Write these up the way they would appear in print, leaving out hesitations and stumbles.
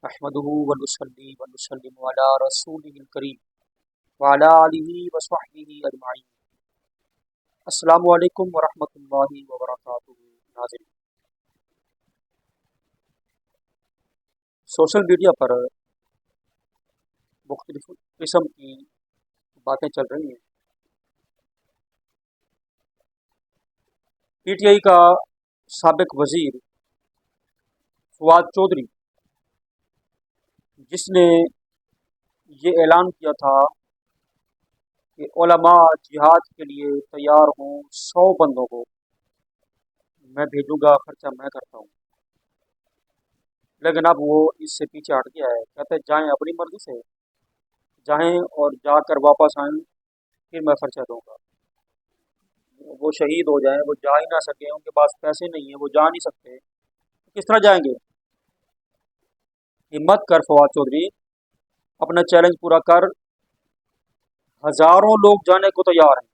نحمده ونصلي ونسلم على رسوله الكريم وعلى آله وصحبه اجمعین۔ السلام علیکم ورحمۃ اللہ وبرکاتہ۔ ناظرین، سوشل میڈیا پر مختلف قسم کی باتیں چل رہی ہیں۔ پی ٹی آئی کا سابق وزیر فواد چودھری، جس نے یہ اعلان کیا تھا کہ علماء جہاد کے لیے تیار ہوں، 100 بندوں کو میں بھیجوں گا، خرچہ میں کرتا ہوں، لیکن اب وہ اس سے پیچھے ہٹ گیا ہے۔ کہتے ہیں جائیں اپنی مرضی سے، جائیں اور جا کر واپس آئیں، پھر میں خرچہ دوں گا۔ وہ شہید ہو جائیں، وہ جا ہی نہ سکیں، ان کے پاس پیسے نہیں ہیں، وہ جا نہیں سکتے، کس طرح جائیں گے؟ ہمت کر فواد چودھری، اپنا چیلنج پورا کر، ہزاروں لوگ جانے کو تیار ہیں۔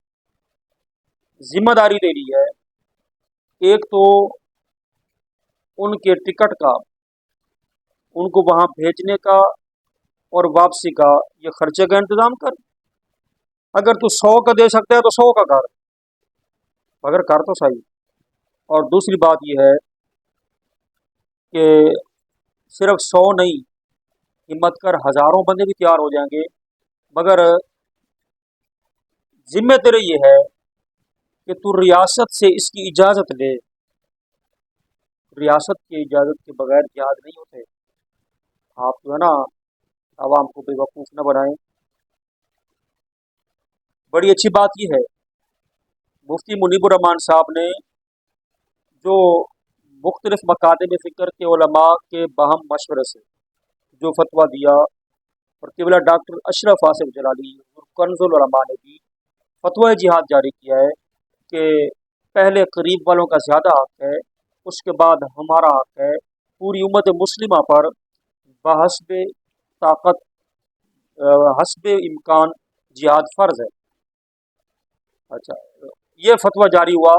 ذمہ داری دے لی ہے، ایک تو ان کے ٹکٹ کا، ان کو وہاں بھیجنے کا اور واپسی کا، یہ خرچے کا انتظام کر۔ اگر تو 100 کا دے سکتا ہے تو 100 کا کر، مگر کر تو صحیح۔ اور دوسری بات یہ ہے کہ صرف 100 نہیں، ہمت کر ہزاروں بندے بھی تیار ہو جائیں گے، مگر ذمہ تیرے یہ ہے کہ تو ریاست سے اس کی اجازت لے۔ ریاست کی اجازت کے بغیر جہاد نہیں ہوتے۔ آپ جو ہے نا عوام کو بے وقوف نہ بنائیں۔ بڑی اچھی بات یہ ہے، مفتی منیب الرحمان صاحب نے جو مختلف مکاتب فکر کے علماء کے باہم مشورے سے جو فتویٰ دیا، اور قبلہ ڈاکٹر اشرف آصف جلالی اور کنز العلماء نے بھی فتویٰ جہاد جاری کیا ہے کہ پہلے قریب والوں کا زیادہ حق ہے، اس کے بعد ہمارا حق ہے، پوری امت مسلمہ پر بحسب طاقت حسب امکان جہاد فرض ہے۔ اچھا، یہ فتویٰ جاری ہوا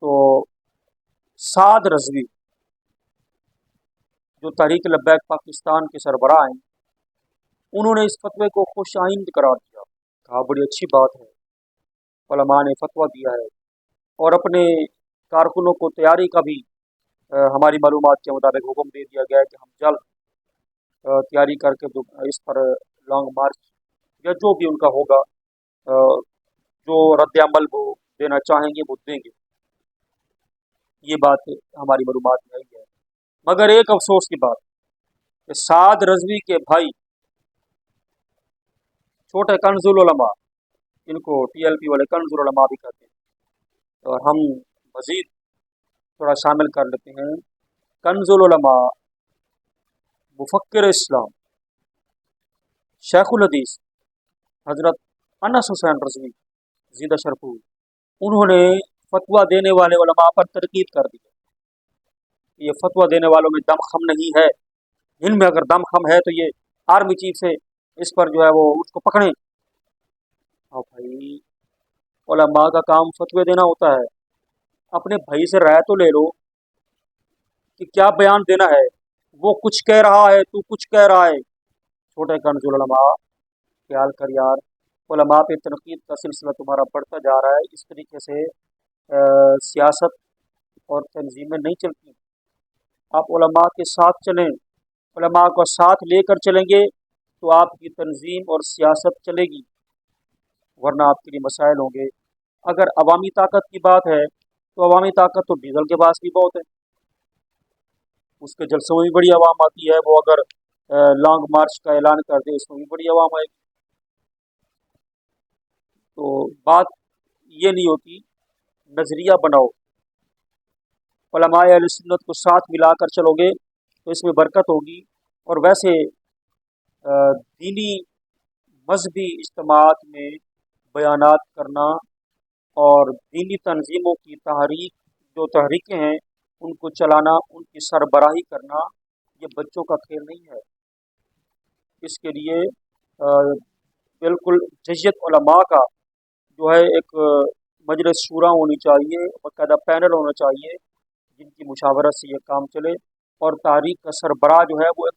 تو سعد رضوی جو تحریک لبیک پاکستان کے سربراہ ہیں، انہوں نے اس فتوے کو خوش آئند قرار دیا، کہا بڑی اچھی بات ہے، علماء نے فتویٰ دیا ہے، اور اپنے کارکنوں کو تیاری کا بھی ہماری معلومات کے مطابق حکم دے دیا گیا ہے کہ ہم جلد تیاری کر کے اس پر لانگ مارچ یا جو بھی ان کا ہوگا، جو رد عمل وہ دینا چاہیں گے وہ دیں گے۔ یہ بات ہماری معلومات میں آئی ہے، مگر ایک افسوس کی بات کہ سعد رضوی کے بھائی چھوٹے کنز العلماء، ان کو ٹی ایل پی والے کنز العلماء بھی کہتے ہیں، اور ہم مزید تھوڑا شامل کر لیتے ہیں، کنز العلماء مفکر اسلام شیخ الحدیث حضرت انس حسین رضوی زندہ شرفو، انہوں نے فتویٰ دینے والے علماء پر تنقید کر دی کہ یہ فتویٰ دینے والوں میں دم خم نہیں ہے، ان میں اگر دم خم ہے تو یہ آرمی چیف سے اس پر جو ہے وہ اس کو پکڑیں۔ اور بھائی، علماء کا کام فتوے دینا ہوتا ہے، اپنے بھائی سے رائے تو لے لو کہ کیا بیان دینا ہے، وہ کچھ کہہ رہا ہے تو کچھ کہہ رہا ہے۔ چھوٹے کنز العلماء، خیال کر یار، علماء پہ تنقید کا سلسلہ تمہارا بڑھتا جا رہا ہے، اس طریقے سے سیاست اور تنظیمیں نہیں چلتی۔ آپ علماء کے ساتھ چلیں، علماء کو ساتھ لے کر چلیں گے تو آپ کی تنظیم اور سیاست چلے گی، ورنہ آپ کے لیے مسائل ہوں گے۔ اگر عوامی طاقت کی بات ہے تو عوامی طاقت تو ڈیزل کے پاس بھی بہت ہے، اس کے جلسوں میں بھی بڑی عوام آتی ہے، وہ اگر لانگ مارچ کا اعلان کر دے اس میں بھی بڑی عوام آئے گی۔ تو بات یہ نہیں ہوتی، نظریہ بناؤ، علماء اہل سنت کو ساتھ ملا کر چلو گے تو اس میں برکت ہوگی۔ اور ویسے دینی مذہبی اجتماعات میں بیانات کرنا اور دینی تنظیموں کی جو تحریکیں ہیں ان کو چلانا، ان کی سربراہی کرنا، یہ بچوں کا کھیل نہیں ہے۔ اس کے لیے بالکل جزیت علماء کا جو ہے ایک مجلس شورا ہونی چاہیے، باقاعدہ پینل ہونا چاہیے جن کی مشاورت سے یہ کام چلے، اور تحریک کا سربراہ جو ہے وہ ایک